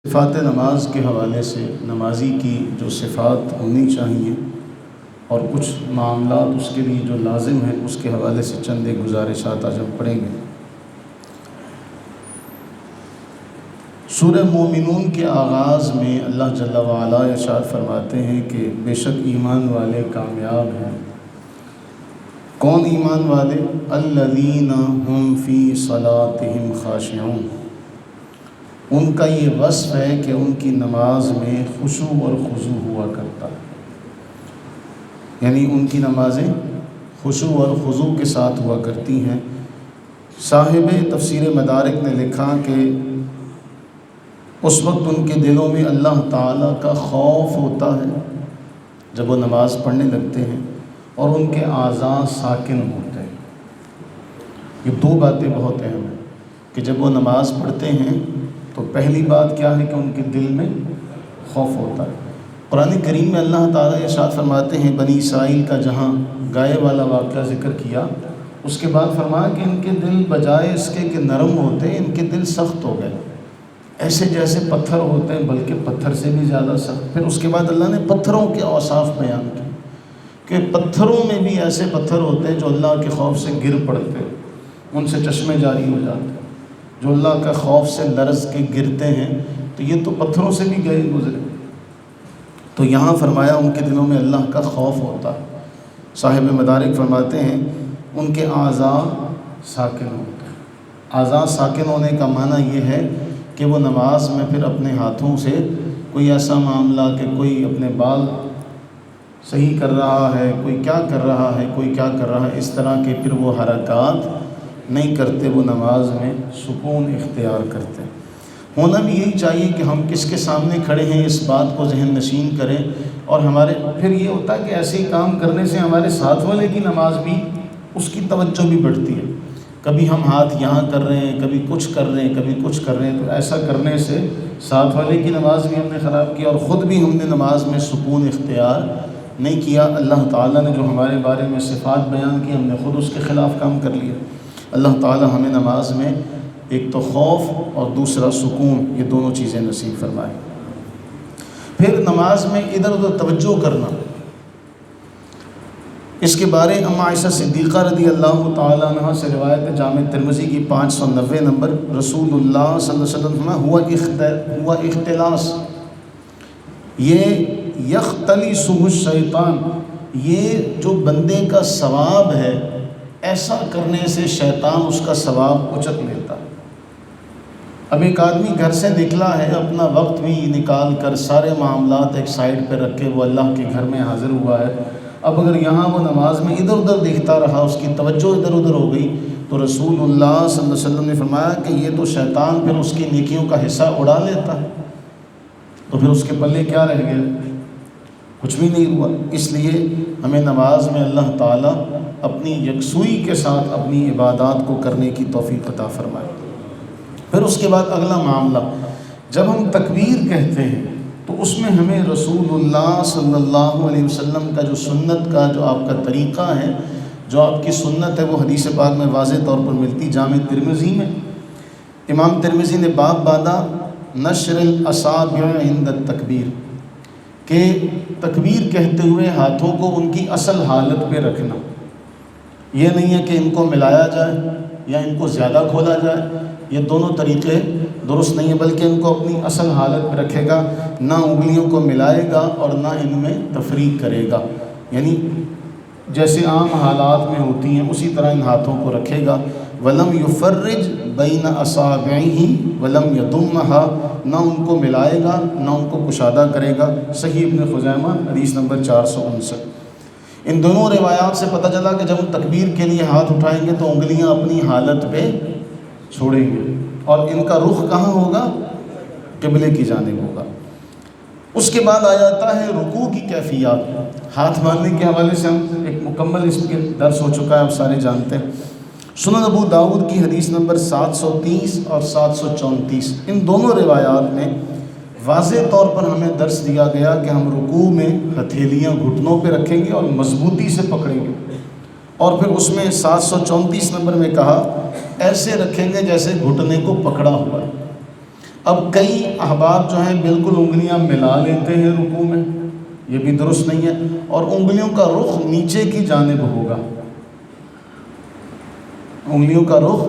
صفات نماز کے حوالے سے نمازی کی جو صفات ہونی چاہیے اور کچھ معاملات اس کے لیے جو لازم ہیں اس کے حوالے سے چند ایک گزارشات آج ہم پڑھیں گے۔ سورہ مومنون کے آغاز میں اللہ جل وعلا ارشاد فرماتے ہیں کہ بے شک ایمان والے کامیاب ہیں۔ کون ایمان والے؟ الذین هم فی صلاتہم خاشعون۔ ان کا یہ وصف ہے کہ ان کی نماز میں خشوع اور خضوع ہوا کرتا ہے، یعنی ان کی نمازیں خشوع اور خضوع کے ساتھ ہوا کرتی ہیں۔ صاحب تفسیر مدارک نے لکھا کہ اس وقت ان کے دلوں میں اللہ تعالیٰ کا خوف ہوتا ہے جب وہ نماز پڑھنے لگتے ہیں، اور ان کے اعضاء ساکن ہوتے ہیں۔ یہ دو باتیں بہت اہم ہیں کہ جب وہ نماز پڑھتے ہیں تو پہلی بات کیا ہے کہ ان کے دل میں خوف ہوتا ہے۔ قرآن کریم میں اللہ تعالیٰ ارشاد فرماتے ہیں، بنی اسرائیل کا جہاں گائے والا واقعہ ذکر کیا، اس کے بعد فرمایا کہ ان کے دل بجائے اس کے کہ نرم ہوتے ہیں، ان کے دل سخت ہو گئے، ایسے جیسے پتھر ہوتے ہیں بلکہ پتھر سے بھی زیادہ سخت۔ پھر اس کے بعد اللہ نے پتھروں کے اوصاف بیان کیے کہ پتھروں میں بھی ایسے پتھر ہوتے ہیں جو اللہ کے خوف سے گر پڑتے ہیں، ان سے چشمے جاری ہو جاتے ہیں، جو اللہ کا خوف سے لرز کے گرتے ہیں، تو یہ تو پتھروں سے بھی گئے گزرے۔ تو یہاں فرمایا ان کے دلوں میں اللہ کا خوف ہوتا ہے۔ صاحب مدارک فرماتے ہیں ان کے اعضاء ساکن ہوتے ہیں۔ اعضاء ساکن ہونے کا معنی یہ ہے کہ وہ نماز میں پھر اپنے ہاتھوں سے کوئی ایسا معاملہ کہ کوئی اپنے بال صحیح کر رہا ہے، کوئی کیا کر رہا ہے، کوئی کیا کر رہا ہے، اس طرح کے پھر وہ حرکات نہیں کرتے، وہ نماز میں سکون اختیار کرتے ہیں۔ ہونا بھی یہی چاہیے کہ ہم کس کے سامنے کھڑے ہیں اس بات کو ذہن نشین کریں، اور ہمارے پھر یہ ہوتا ہے کہ ایسے ہی کام کرنے سے ہمارے ساتھ والے کی نماز بھی، اس کی توجہ بھی بڑھتی ہے۔ کبھی ہم ہاتھ یہاں کر رہے ہیں، کبھی کچھ کر رہے ہیں، کبھی کچھ کر رہے ہیں، تو ایسا کرنے سے ساتھ والے کی نماز بھی ہم نے خراب کی اور خود بھی ہم نے نماز میں سکون اختیار نہیں کیا۔ اللہ تعالیٰ نے جو ہمارے بارے میں صفات بیان کی، ہم نے خود اس کے خلاف کام کر لیا۔ اللہ تعالیٰ ہمیں نماز میں ایک تو خوف اور دوسرا سکون، یہ دونوں چیزیں نصیب فرمائے۔ پھر نماز میں ادھر ادھر توجہ کرنا، اس کے بارے ام عائشہ صدیقہ رضی اللہ تعالیٰ عنہ سے روایت ہے، جامع ترمذی کی 590 نمبر، رسول اللہ صلی اللہ علیہ وسلم ہوا اختلاس، یہ یختلسہ الشیطان، یہ جو بندے کا ثواب ہے، ایسا کرنے سے شیطان اس کا ثواب اچک لیتا ہے۔ اب ایک آدمی گھر سے نکلا ہے، اپنا وقت بھی نکال کر سارے معاملات ایک سائڈ پہ رکھ کے وہ اللہ کے گھر میں حاضر ہوا ہے، اب اگر یہاں وہ نماز میں ادھر ادھر دیکھتا رہا، اس کی توجہ ادھر ادھر ہو گئی، تو رسول اللہ صلی اللہ علیہ وسلم نے فرمایا کہ یہ تو شیطان پھر اس کی نیکیوں کا حصہ اڑا لیتا ہے، تو پھر اس کے پلے کیا رہ گیا؟ کچھ بھی نہیں ہوا۔ اس لیے ہمیں نماز میں اللہ تعالیٰ اپنی یکسوئی کے ساتھ اپنی عبادات کو کرنے کی توفیق عطا فرمائے۔ پھر اس کے بعد اگلا معاملہ، جب ہم تکبیر کہتے ہیں تو اس میں ہمیں رسول اللہ صلی اللہ علیہ وسلم کا جو سنت کا جو آپ کا طریقہ ہے، جو آپ کی سنت ہے، وہ حدیث پاک میں واضح طور پر ملتی۔ جامع ترمذی میں امام ترمذی نے باب باندھا نشر الاصابع عند التکبیر، کہ تکبیر کہتے ہوئے ہاتھوں کو ان کی اصل حالت پہ رکھنا، یہ نہیں ہے کہ ان کو ملایا جائے یا ان کو زیادہ کھولا جائے، یہ دونوں طریقے درست نہیں ہیں، بلکہ ان کو اپنی اصل حالت پہ رکھے گا، نہ انگلیوں کو ملائے گا اور نہ ان میں تفریق کرے گا، یعنی جیسے عام حالات میں ہوتی ہیں اسی طرح ان ہاتھوں کو رکھے گا۔ وَلَمْ يُفَرِّجْ بَيْنَ أَصَابِعِهِ وَلَمْ يَضُمَّهَا، نہ ان کو ملائے گا نہ ان کو کشادہ کرے گا۔ صحیح ابن خزیمہ حدیث نمبر 459۔ ان دونوں روایات سے پتہ چلا کہ جب ہم تکبیر کے لیے ہاتھ اٹھائیں گے تو انگلیاں اپنی حالت پہ چھوڑیں گے اور ان کا رخ کہاں ہوگا؟ قبلے کی جانب ہوگا۔ اس کے بعد آ جاتا ہے رکوع کی کیفیات۔ ہاتھ باندھنے کے حوالے سے ہم ایک مکمل اس کے درس ہو چکا ہے، آپ سارے جانتے ہیں۔ سنن ابو داؤد کی حدیث نمبر 730 اور 734، ان دونوں روایات میں واضح طور پر ہمیں درس دیا گیا کہ ہم رکوع میں ہتھیلیاں گھٹنوں پہ رکھیں گے اور مضبوطی سے پکڑیں گے، اور پھر اس میں 734 نمبر میں کہا ایسے رکھیں گے جیسے گھٹنے کو پکڑا ہوا ہے۔ اب کئی احباب جو ہیں بالکل انگلیاں ملا لیتے ہیں رکوع میں، یہ بھی درست نہیں ہے، اور انگلیوں کا رخ نیچے کی جانب ہوگا، انگلیوں کا رخ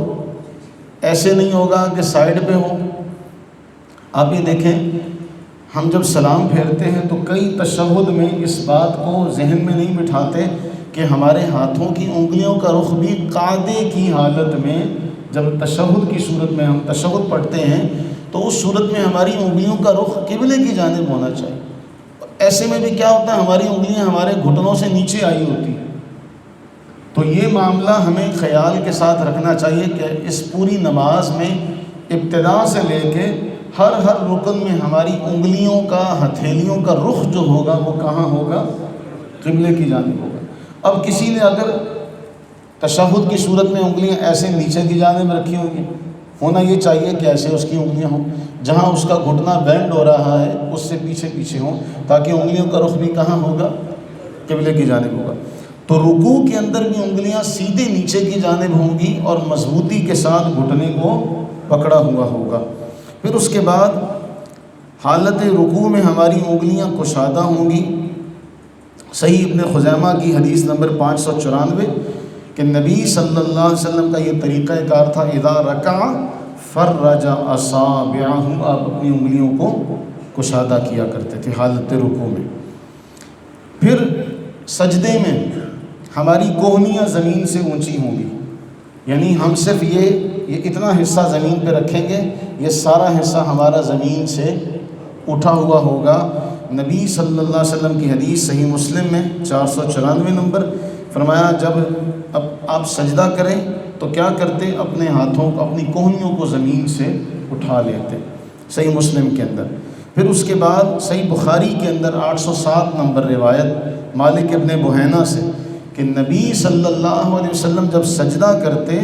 ایسے نہیں ہوگا کہ سائڈ پہ ہو۔ آپ یہ دیکھیں، ہم جب سلام پھیرتے ہیں تو کئی تشہد میں اس بات کو ذہن میں نہیں بٹھاتے کہ ہمارے ہاتھوں کی انگلیوں کا رخ بھی قاعدے کی حالت میں، جب تشہد کی صورت میں ہم تشہد پڑھتے ہیں تو اس صورت میں ہماری انگلیوں کا رخ قبلے کی جانب ہونا چاہیے۔ ایسے میں بھی کیا ہوتا ہے، ہماری انگلیاں ہمارے گھٹنوں سے نیچے آئی ہوتی ہیں۔ تو یہ معاملہ ہمیں خیال کے ساتھ رکھنا چاہیے کہ اس پوری نماز میں ابتدا سے لے کے ہر رکن میں ہماری انگلیوں کا، ہتھیلیوں کا رخ جو ہوگا وہ کہاں ہوگا؟ قبلے کی جانب ہوگا۔ اب کسی نے اگر تشہد کی صورت میں انگلیاں ایسے نیچے کی جانب رکھی ہوں گی، ہونا یہ چاہیے کہ ایسے اس کی انگلیاں ہوں، جہاں اس کا گھٹنا بینڈ ہو رہا ہے اس سے پیچھے ہوں، تاکہ انگلیوں کا رخ بھی کہاں ہوگا؟ قبلے کی جانب ہوگا۔ تو رکوع کے اندر بھی انگلیاں سیدھے نیچے کی جانب ہوں گی اور مضبوطی کے ساتھ گھٹنے کو پکڑا ہوا ہوگا۔ پھر اس کے بعد حالت رکوع میں ہماری انگلیاں کشادہ ہوں گی۔ صحیح ابن خزیمہ کی حدیث نمبر 594 کہ نبی صلی اللہ علیہ وسلم کا یہ طریقہ کار تھا، اذا رکع فرج اصابعہ، آپ اپنی انگلیوں کو کشادہ کیا کرتے تھے حالت رکوع میں۔ پھر سجدے میں ہماری کوہنیاں زمین سے اونچی ہوں گی، یعنی ہم صرف یہ اتنا حصہ زمین پہ رکھیں گے، یہ سارا حصہ ہمارا زمین سے اٹھا ہوا ہوگا۔ نبی صلی اللہ علیہ وسلم کی حدیث صحیح مسلم میں 494 نمبر، فرمایا جب اب آپ سجدہ کریں تو کیا کرتے؟ اپنے ہاتھوں کو، اپنی کوہنیوں کو زمین سے اٹھا لیتے، صحیح مسلم کے اندر۔ پھر اس کے بعد صحیح بخاری کے اندر 807 نمبر روایت مالک ابن بحینہ سے کہ نبی صلی اللہ علیہ وسلم جب سجدہ کرتے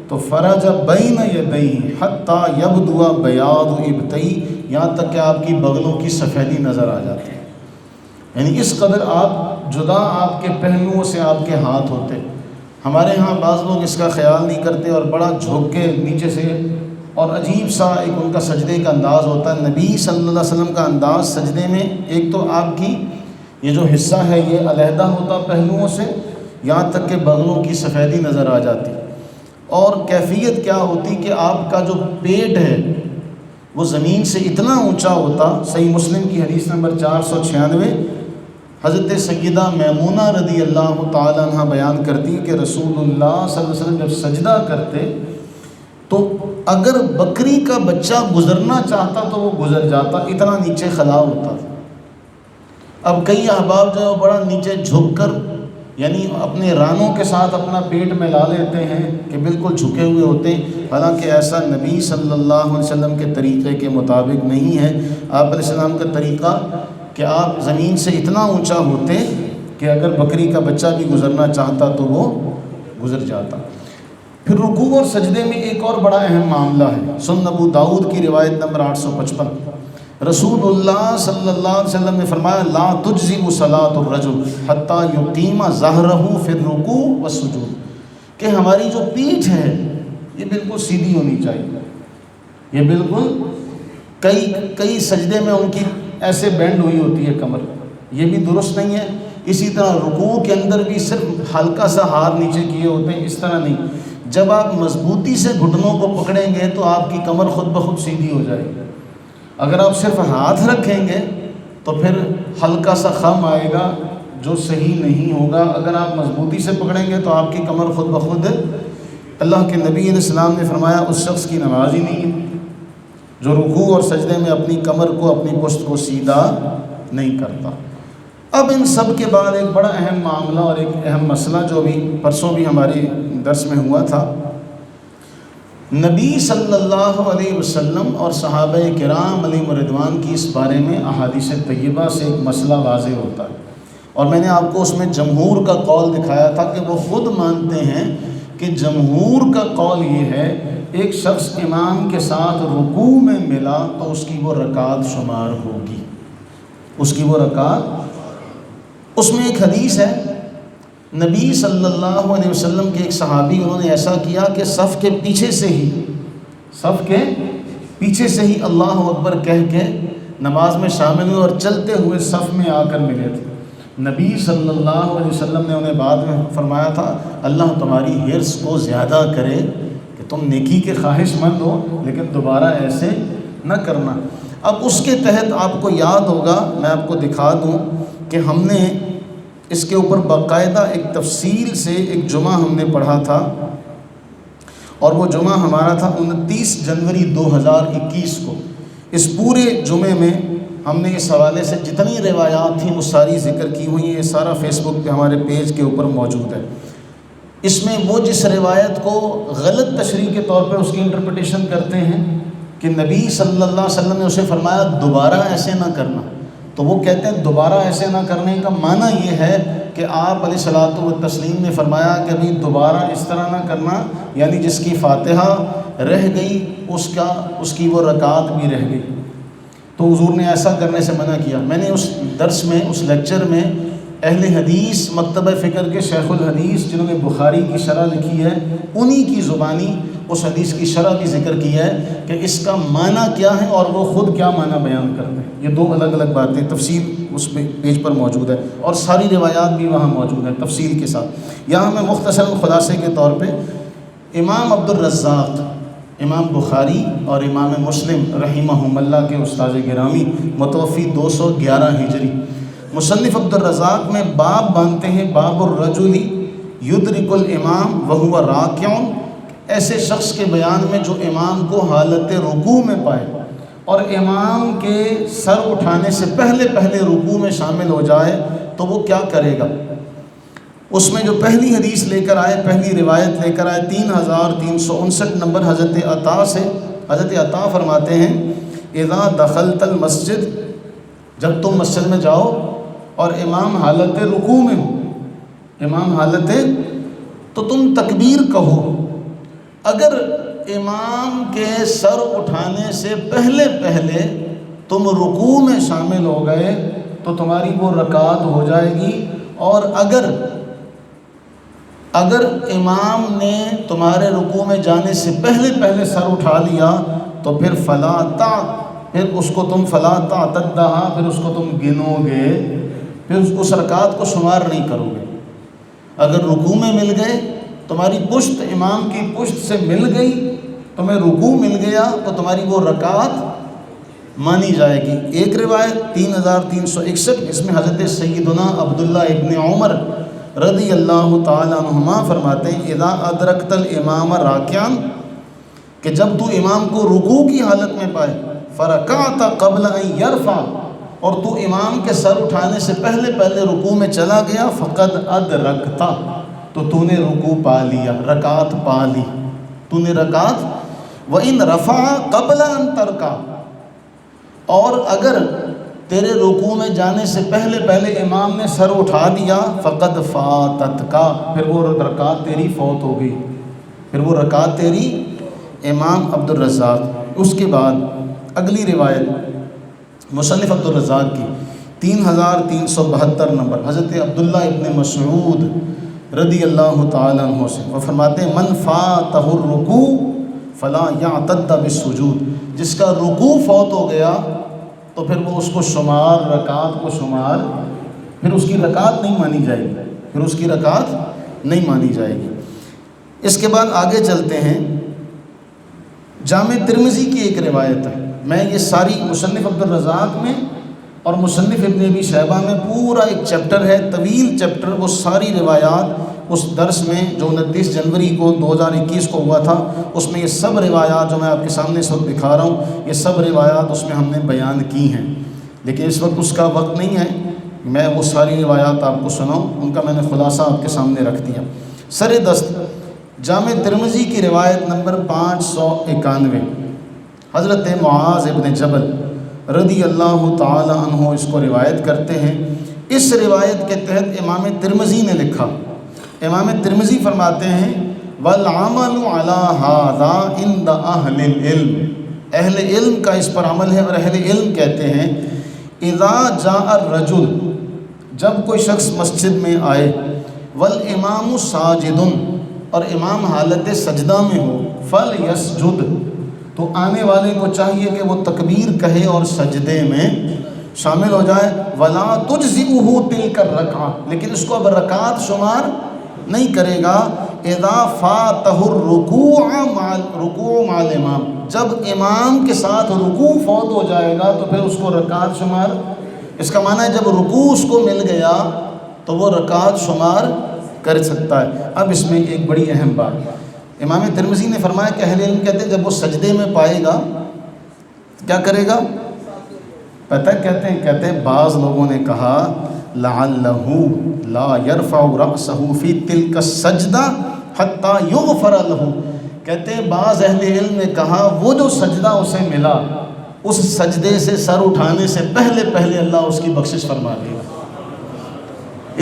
تو فرج بین یدیہ حتی یبدو بیاض ابطیہ، یہاں تک کہ آپ کی بغلوں کی سفیدی نظر آ جاتی ہے، یعنی اس قدر آپ جدا آپ کے پہلوؤں سے آپ کے ہاتھ ہوتے۔ ہمارے ہاں بعض لوگ اس کا خیال نہیں کرتے اور بڑا جھک کے نیچے سے، اور عجیب سا ایک ان کا سجدے کا انداز ہوتا ہے۔ نبی صلی اللہ علیہ وسلم کا انداز سجدے میں، ایک تو آپ کی یہ جو حصہ ہے یہ علیحدہ ہوتا پہلوؤں سے، یہاں تک کہ بغلوں کی سفیدی نظر آ جاتی، اور کیفیت کیا ہوتی کہ آپ کا جو پیٹ ہے وہ زمین سے اتنا اونچا ہوتا۔ صحیح مسلم کی حدیث نمبر 496 حضرت سیدہ میمونہ رضی اللہ تعالیٰ عنہ بیان کرتی کہ رسول اللہ صلی اللہ علیہ وسلم جب سجدہ کرتے تو اگر بکری کا بچہ گزرنا چاہتا تو وہ گزر جاتا، اتنا نیچے خلا ہوتا تھا۔ اب کئی احباب جو ہے وہ بڑا نیچے جھک کر، یعنی اپنے رانوں کے ساتھ اپنا پیٹ میں لا لیتے ہیں کہ بالکل جھکے ہوئے ہوتے ہیں، حالانکہ ایسا نبی صلی اللہ علیہ وسلم کے طریقے کے مطابق نہیں ہے۔ آپ علیہ السلام کا طریقہ کہ آپ زمین سے اتنا اونچا ہوتے کہ اگر بکری کا بچہ بھی گزرنا چاہتا تو وہ گزر جاتا۔ پھر رکوع اور سجدے میں ایک اور بڑا اہم معاملہ ہے، سنن ابو داؤد کی روایت نمبر 855، رسول اللہ صلی اللہ علیہ وسلم نے فرمایا لا تجزئ صلاۃ الرجل حتی یقیم ظہرہ فی الرکوع والسجود، کہ ہماری جو پیٹھ ہے یہ بالکل سیدھی ہونی چاہیے، یہ بالکل کئی سجدے میں ان کی ایسے بینڈ ہوئی ہوتی ہے کمر، یہ بھی درست نہیں ہے۔ اسی طرح رکوع کے اندر بھی صرف ہلکا سا ہاتھ نیچے کیے ہوتے ہیں، اس طرح نہیں۔ جب آپ مضبوطی سے گھٹنوں کو پکڑیں گے تو آپ کی کمر خود بخود سیدھی ہو جائے گی۔ اگر آپ صرف ہاتھ رکھیں گے تو پھر ہلکا سا خم آئے گا جو صحیح نہیں ہوگا۔ اگر آپ مضبوطی سے پکڑیں گے تو آپ کی کمر خود بخود، اللہ کے نبی علیہ السلام نے فرمایا اس شخص کی نماز ہی نہیں ہے جو رکوع اور سجدے میں اپنی کمر کو، اپنی پشت کو سیدھا نہیں کرتا۔ اب ان سب کے بعد ایک بڑا اہم معاملہ اور ایک اہم مسئلہ جو بھی پرسوں بھی ہمارے درس میں ہوا تھا، نبی صلی اللہ علیہ وسلم اور صحابہ کرام علیہم رضوان کی اس بارے میں احادیث طیبہ سے ایک مسئلہ واضح ہوتا ہے، اور میں نے آپ کو اس میں جمہور کا قول دکھایا تھا کہ وہ خود مانتے ہیں کہ جمہور کا قول یہ ہے ایک شخص امام کے ساتھ رکوع میں ملا تو اس کی وہ رکعت شمار ہوگی، اس کی وہ رکعت۔ اس میں ایک حدیث ہے، نبی صلی اللہ علیہ وسلم کے ایک صحابی انہوں نے ایسا کیا کہ صف کے پیچھے سے ہی، صف کے پیچھے سے ہی اللہ اکبر کہہ کے نماز میں شامل ہوئے اور چلتے ہوئے صف میں آ کر ملے تھے۔ نبی صلی اللہ علیہ وسلم نے انہیں بعد میں فرمایا تھا اللہ تمہاری حرص کو زیادہ کرے کہ تم نیکی کے خواہش مند ہو لیکن دوبارہ ایسے نہ کرنا۔ اب اس کے تحت آپ کو یاد ہوگا، میں آپ کو دکھا دوں کہ ہم نے اس کے اوپر باقاعدہ ایک تفصیل سے ایک جمعہ ہم نے پڑھا تھا، اور وہ جمعہ ہمارا تھا 29 جنوری 2021 کو۔ اس پورے جمعے میں ہم نے اس حوالے سے جتنی روایات تھیں وہ ساری ذکر کی ہوئی ہیں، یہ سارا فیس بک پہ ہمارے پیج کے اوپر موجود ہے۔ اس میں وہ جس روایت کو غلط تشریح کے طور پہ اس کی انٹرپریٹیشن کرتے ہیں کہ نبی صلی اللہ علیہ وسلم نے اسے فرمایا دوبارہ ایسے نہ کرنا، تو وہ کہتے ہیں دوبارہ ایسے نہ کرنے کا معنی یہ ہے کہ آپ علیہ الصلوۃ والتسلیم نے فرمایا کہ ابھی دوبارہ اس طرح نہ کرنا، یعنی جس کی فاتحہ رہ گئی اس کی وہ رکعت بھی رہ گئی، تو حضور نے ایسا کرنے سے منع کیا۔ میں نے اس درس میں، اس لیکچر میں اہل حدیث مکتبہ فکر کے شیخ الحدیث جنہوں نے بخاری کی شرح لکھی ہے انہی کی زبانی اس حدیث کی شرح بھی ذکر کی ہے کہ اس کا معنی کیا ہے اور وہ خود کیا معنی بیان کرتے ہیں۔ یہ دو الگ الگ باتیں، تفصیل اس پیج پر موجود ہے اور ساری روایات بھی وہاں موجود ہیں تفصیل کے ساتھ۔ یہاں میں مختصر خلاصے کے طور پہ امام عبد الرزاق، امام بخاری اور امام مسلم رحمہم اللہ کے استاد گرامی، متوفی 211 ہجری، مصنف عبد الرزاق میں باب باندھتے ہیں باب الرجل یدرک الامام وہو راکع، ایسے شخص کے بیان میں جو امام کو حالت رکوع میں پائے اور امام کے سر اٹھانے سے پہلے رکوع میں شامل ہو جائے تو وہ کیا کرے گا۔ اس میں جو پہلی حدیث لے کر آئے، پہلی روایت لے کر آئے 3359 نمبر حضرت عطا سے۔ حضرت عطا فرماتے ہیں اذا دخلت المسجد، جب تم مسجد میں جاؤ اور امام حالت رکوع میں ہو، امام حالت تو تم تکبیر کہو، اگر امام کے سر اٹھانے سے پہلے تم رکوع میں شامل ہو گئے تو تمہاری وہ رکعت ہو جائے گی، اور اگر امام نے تمہارے رکوع میں جانے سے پہلے سر اٹھا لیا تو پھر پھر اس کو تم فلا تعتدھا، پھر اس کو تم گنو گے، پھر اس رکعت کو شمار نہیں کرو گے۔ اگر رکوع میں مل گئے، تمہاری پشت امام کی پشت سے مل گئی، تمہیں رکوع مل گیا تو تمہاری وہ رکعت مانی جائے گی۔ ایک روایت 3361 اس میں حضرت سیدنا عبداللہ ابن عمر رضی اللہ تعالی عنہما فرماتے ہیں اذا ادرکت الامام راکعا، کہ جب تو امام کو رکوع کی حالت میں پائے، فرکعت قبل ان یرفع، اور تو امام کے سر اٹھانے سے پہلے رکوع میں چلا گیا، فقد ادرکتا، تو نے رکوع پا لیا، رکعت پا لی، تو نے رکعت۔ وَإِن رَفَعَ قَبْلَ أَن تَرْكَعَ، اور اگر تیرے رکوع میں جانے سے پہلے امام نے سر اٹھا دیا، فقد فاتتکا، پھر وہ رکعت تیری فوت ہو گئی، پھر وہ رکعت تیری۔ امام عبد الرزاق۔ اس کے بعد اگلی روایت مصنف عبد الرزاق کی 3372 نمبر حضرت عبداللہ ابن مسعود رضی اللہ تعالی عنہ سے، وہ فرماتے ہیں من فاتہ الرکوع فلا یعتد بالسجود، جس کا رکوع فوت ہو گیا تو پھر وہ اس کو شمار، رکعت کو شمار، پھر اس کی رکعت نہیں مانی جائے گی، پھر اس کی رکعت نہیں مانی جائے گی۔ اس کے بعد آگے چلتے ہیں، جامع ترمذی کی ایک روایت ہے، میں یہ ساری مصنف عبد الرزاق میں اور مصنف ابن ابی شیبہ میں پورا ایک چیپٹر ہے، طویل چیپٹر، وہ ساری روایات اس درس میں جو 29 جنوری کو 2021 کو ہوا تھا، اس میں یہ سب روایات جو میں آپ کے سامنے اس وقت دکھا رہا ہوں، یہ سب روایات اس میں ہم نے بیان کی ہیں، لیکن اس وقت اس کا وقت نہیں ہے میں وہ ساری روایات آپ کو سناؤں، ان کا میں نے خلاصہ آپ کے سامنے رکھ دیا۔ سر دست جامع ترمذی کی روایت نمبر 591، حضرت معاذ ابن جبل رضی اللہ تعالی عنہ اس کو روایت کرتے ہیں۔ اس روایت کے تحت امام ترمذی نے لکھا، امام ترمذی فرماتے ہیں والعمل علی ھذا عند اہل العلم، اہل علم کا اس پر عمل ہے، اور اہل علم کہتے ہیں اذا جاء الرجل، جب کوئی شخص مسجد میں آئے، والامام ساجد، اور امام حالت سجدہ میں ہو، فلیسجد، تو آنے والے کو چاہیے کہ وہ تکبیر کہے اور سجدے میں شامل ہو جائے. وَلَا تُجْزِئُهُ تِلْكَ الرَّكْعَةُ، لیکن اس کو اب رکعت شمار نہیں کرے گا. اِذَا فَاتَهُ الرُّكُوعُ مَعَ الْإِمَامِ، جب امام کے ساتھ رکوع فوت ہو جائے گا تو پھر اس کو رکعت شمار. اس کا معنی ہے جب رکوع اس کو مل گیا تو وہ رکعت شمار کر سکتا ہے. اب اس میں ایک بڑی اہم بات، امام ترمذی نے فرمایا کہ اہل علم کہتے ہیں جب وہ سجدے میں پائے گا کیا کرے گا؟ پتہ کہتے ہیں بعض لوگوں نے کہا لَعَلَّهُ لَا يَرْفَعُ رَأْسَهُ فِي تِلْكَ السَّجْدَةِ حَتَّى يُغْفَرَ لَهُ. کہتے ہیں بعض اہل علم نے کہا وہ جو سجدہ اسے ملا اس سجدے سے سر اٹھانے سے پہلے اللہ اس کی بخشش فرما دے گا.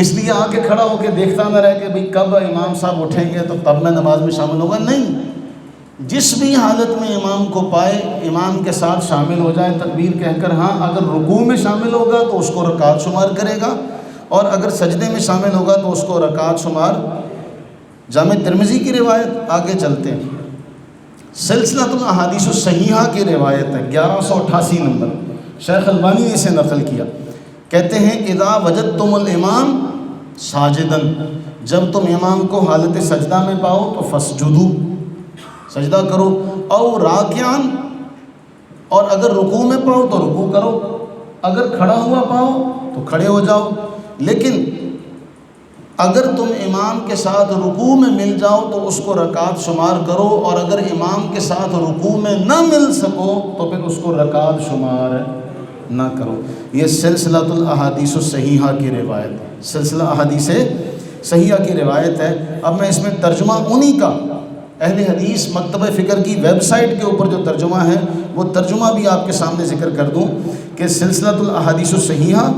اس لیے آ کے کھڑا ہو کے دیکھتا نہ رہے کہ بھئی کب امام صاحب اٹھیں گے تو تب میں نماز میں شامل ہوگا. نہیں، جس بھی حالت میں امام کو پائے امام کے ساتھ شامل ہو جائے تکبیر کہہ کر. ہاں اگر رکوع میں شامل ہوگا تو اس کو رکعت شمار کرے گا، اور اگر سجدے میں شامل ہوگا تو اس کو رکعت شمار. جامع ترمذی کی روایت، آگے چلتے ہیں. سلسلۃ الاحادیث الصحیحہ کی روایت ہے 1188 نمبر، شیخ البانی نے اسے نقل کیا. کہتے ہیں اذا وجدتم الامام ساجدا، جب تم امام کو حالت سجدہ میں پاؤ تو فسجدو، سجدہ کرو. او راکعاً، اور اگر رکوع میں پاؤ تو رکوع کرو، اگر کھڑا ہوا پاؤ تو کھڑے ہو جاؤ. لیکن اگر تم امام کے ساتھ رکوع میں مل جاؤ تو اس کو رکعت شمار کرو، اور اگر امام کے ساتھ رکوع میں نہ مل سکو تو پھر اس کو رکعت شمار نہ کرو. یہ سلسلۃ الاحادیث الصحیحہ کی روایت ہے، سلسلہ احادیث صحیحہ کی روایت ہے. اب میں اس میں ترجمہ انہی کا اہل حدیث مکتبہ فکر کی ویب سائٹ کے اوپر جو ترجمہ ہے وہ ترجمہ بھی آپ کے سامنے ذکر کر دوں کہ سلسلۃ الاحادیث الصحیحہ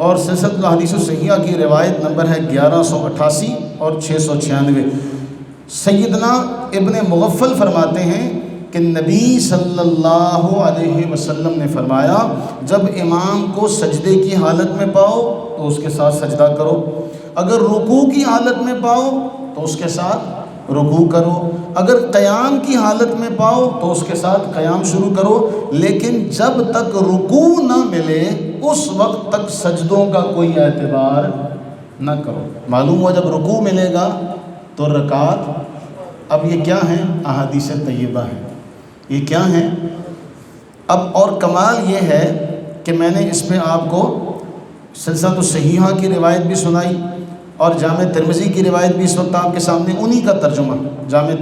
اور سلسلۃ الاحادیث الصحیحہ کی روایت نمبر ہے 1188 اور 696. سیدنا ابن مغفل فرماتے ہیں کہ نبی صلی اللہ علیہ وسلم نے فرمایا جب امام کو سجدے کی حالت میں پاؤ تو اس کے ساتھ سجدہ کرو، اگر رکوع کی حالت میں پاؤ تو اس کے ساتھ رکوع کرو، اگر قیام کی حالت میں پاؤ تو اس کے ساتھ قیام شروع کرو، لیکن جب تک رکوع نہ ملے اس وقت تک سجدوں کا کوئی اعتبار نہ کرو. معلوم ہوا جب رکوع ملے گا تو رکعت. اب یہ کیا ہیں؟ احادیث طیبہ ہیں. یہ کیا ہیں؟ اب اور کمال یہ ہے کہ میں نے اس میں آپ کو سلسلۃ الصحیحہ کی روایت بھی سنائی اور جامع ترمذی کی روایت بھی اس وقت آپ کے سامنے انہی کا ترجمہ جامع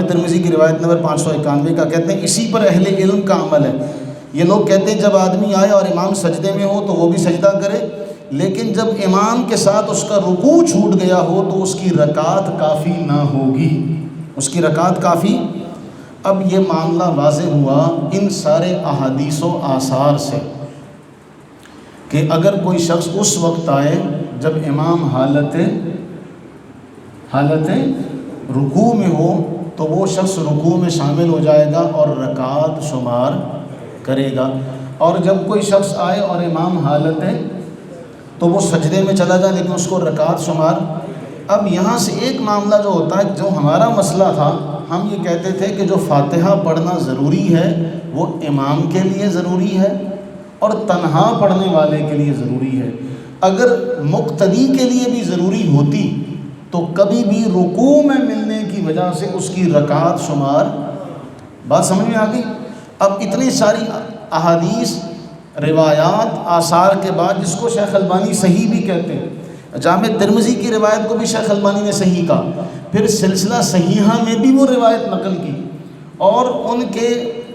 ترمذی کی روایت نمبر 591 کا. کہتے ہیں اسی پر اہل علم کا عمل ہے. یہ لوگ کہتے ہیں جب آدمی آئے اور امام سجدے میں ہو تو وہ بھی سجدہ کرے، لیکن جب امام کے ساتھ اس کا رکوع چھوٹ گیا ہو تو اس کی رکعت کافی نہ ہوگی، اس کی رکعت کافی. اب یہ معاملہ واضح ہوا ان سارے احادیث و آثار سے کہ اگر کوئی شخص اس وقت آئے جب امام حالت رکوع میں ہو تو وہ شخص رکوع میں شامل ہو جائے گا اور رکعت شمار کرے گا، اور جب کوئی شخص آئے اور امام حالت ہے تو وہ سجدے میں چلا جائے لیکن اس کو رکعت شمار. اب یہاں سے ایک معاملہ جو ہوتا ہے، جو ہمارا مسئلہ تھا، ہم یہ کہتے تھے کہ جو فاتحہ پڑھنا ضروری ہے وہ امام کے لیے ضروری ہے اور تنہا پڑھنے والے کے لیے ضروری ہے. اگر مقتدی کے لیے بھی ضروری ہوتی تو کبھی بھی رکوع میں ملنے کی وجہ سے اس کی رکعت شمار. بات سمجھ میں آ گئی؟ اب اتنی ساری احادیث روایات آثار کے بعد، جس کو شیخ البانی صحیح بھی کہتے ہیں، جامع ترمذی کی روایت کو بھی شیخ البانی نے صحیح کہا، پھر سلسلہ صحیحہ میں بھی وہ روایت نقل کی، اور ان کے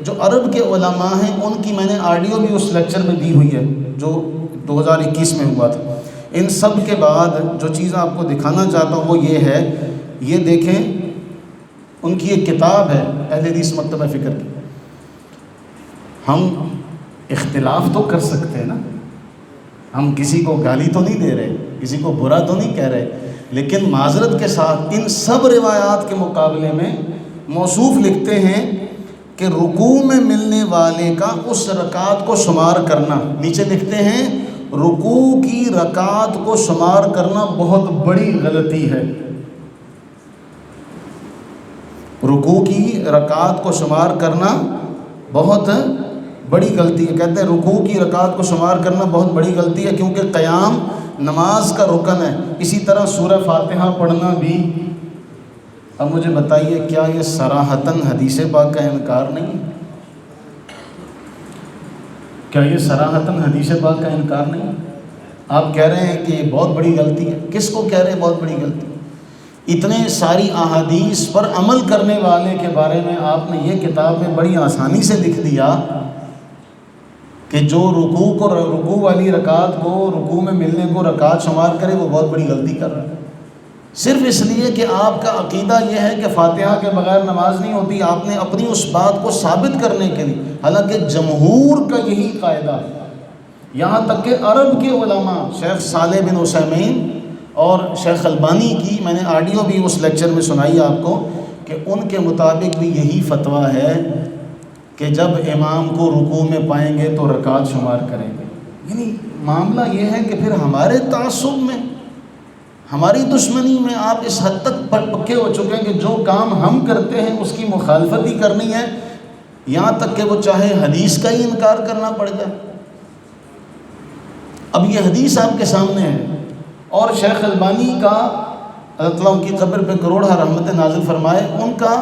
جو عرب کے علماء ہیں ان کی میں نے آڈیو بھی اس لیکچر میں دی ہوئی ہے جو 2021 میں ہوا تھا. ان سب کے بعد جو چیز آپ کو دکھانا چاہتا ہوں وہ یہ ہے، یہ دیکھیں ان کی ایک کتاب ہے اہل حدیث مکتبہ فکر کی. ہم اختلاف تو کر سکتے ہیں نا، ہم کسی کو گالی تو نہیں دے رہے، کسی کو برا تو نہیں کہہ رہے، لیکن معذرت کے ساتھ ان سب روایات کے مقابلے میں موصوف لکھتے ہیں کہ رکوع میں ملنے والے کا اس رکعت کو شمار کرنا، نیچے لکھتے ہیں رکوع کی رکعت کو شمار کرنا بہت بڑی غلطی ہے. رکوع کی رکعات کو شمار کرنا بہت بڑی غلطی ہے. کہتے ہیں رکوع کی رکعات کو شمار کرنا بہت بڑی غلطی ہے کیونکہ قیام نماز کا رکن ہے. اسی طرح سورہ فاتحہ پڑھنا بھی. اب مجھے بتائیے کیا یہ صراحتاً حدیث پاک کا انکار نہیں ہے؟ کیا یہ صراحتاً حدیث پاک کا انکار نہیں ہے؟ آپ کہہ رہے ہیں کہ یہ بہت بڑی غلطی ہے. کس کو کہہ رہے ہیں بہت بڑی غلطی؟ اتنے ساری احادیث پر عمل کرنے والے کے بارے میں آپ نے یہ کتاب میں بڑی آسانی سے لکھ دیا کہ جو رکوع والی رکعت کو رکوع میں ملنے کو رکعت شمار کرے وہ بہت بڑی غلطی کر رہا ہے. صرف اس لیے کہ آپ کا عقیدہ یہ ہے کہ فاتحہ کے بغیر نماز نہیں ہوتی. آپ نے اپنی اس بات کو ثابت کرنے کے لیے، حالانکہ جمہور کا یہی قاعدہ ہے، یہاں تک کہ عرب کے علماء شیخ صالح بن عثیمین اور شیخ البانی کی میں نے آڈیو بھی اس لیکچر میں سنائی آپ کو کہ ان کے مطابق بھی یہی فتویٰ ہے کہ جب امام کو رکوع میں پائیں گے تو رکعت شمار کریں گے. یعنی معاملہ یہ ہے کہ پھر ہمارے تعصب میں، ہماری دشمنی میں آپ اس حد تک پکے ہو چکے ہیں کہ جو کام ہم کرتے ہیں اس کی مخالفت ہی کرنی ہے، یہاں تک کہ وہ چاہے حدیث کا ہی انکار کرنا پڑ جائے. اب یہ حدیث آپ کے سامنے ہے اور شیخ البانی کا اللہ تعالیٰ ان کی قبر پہ کروڑہ رحمت نازل فرمائے، ان کا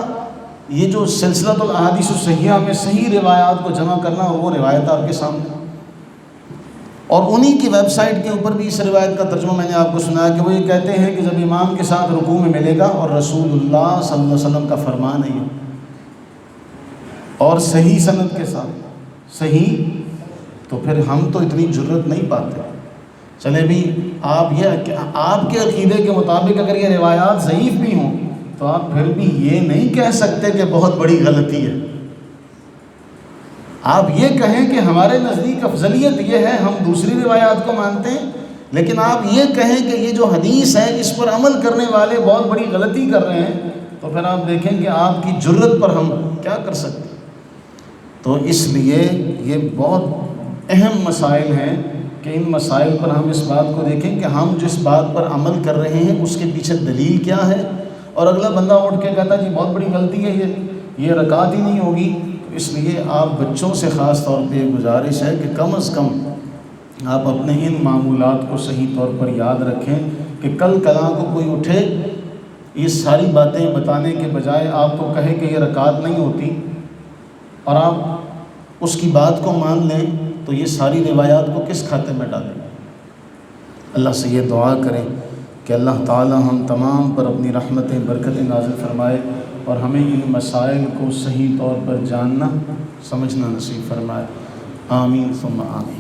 یہ جو سلسلۃ الاحادیث الصحیحہ میں صحیح روایات کو جمع کرنا، اور وہ روایت آپ کے سامنے، اور انہی کی ویب سائٹ کے اوپر بھی اس روایت کا ترجمہ میں نے آپ کو سنایا کہ وہ یہ کہتے ہیں کہ جب امام کے ساتھ رکوع میں ملے گا، اور رسول اللہ صلی اللہ علیہ وسلم کا فرمان ہے اور صحیح سند کے ساتھ صحیح، تو پھر ہم تو اتنی جرت نہیں پاتے. چلے بھی آپ کے عقیدے کے مطابق اگر یہ روایات ضعیف بھی ہوں تو آپ پھر بھی یہ نہیں کہہ سکتے کہ بہت بڑی غلطی ہے. آپ یہ کہیں کہ ہمارے نزدیک افضلیت یہ ہے، ہم دوسری روایات کو مانتے ہیں، لیکن آپ یہ کہیں کہ یہ جو حدیث ہے اس پر عمل کرنے والے بہت بڑی غلطی کر رہے ہیں، تو پھر آپ دیکھیں کہ آپ کی جرت پر ہم کیا کر سکتے ہیں. تو اس لیے یہ بہت اہم مسائل ہیں کہ ان مسائل پر ہم اس بات کو دیکھیں کہ ہم جس بات پر عمل کر رہے ہیں اس کے پیچھے دلیل کیا ہے. اور اگلا بندہ اٹھ کے کہتا جی بہت بڑی غلطی ہے، یہ رکعت ہی نہیں ہوگی. اس لیے آپ بچوں سے خاص طور پہ گزارش ہے کہ کم از کم آپ اپنے ان معمولات کو صحیح طور پر یاد رکھیں کہ کل کلاں کو کوئی اٹھے یہ ساری باتیں بتانے کے بجائے آپ کو کہے کہ یہ رکعت نہیں ہوتی اور آپ اس کی بات کو مان لیں، تو یہ ساری روایات کو کس کھاتے میں ڈالیں گے؟ اللہ سے یہ دعا کریں کہ اللہ تعالی ہم تمام پر اپنی رحمتیں برکتیں نازل فرمائے اور ہمیں ان مسائل کو صحیح طور پر جاننا سمجھنا نصیب فرمائے. آمین ثم آمین.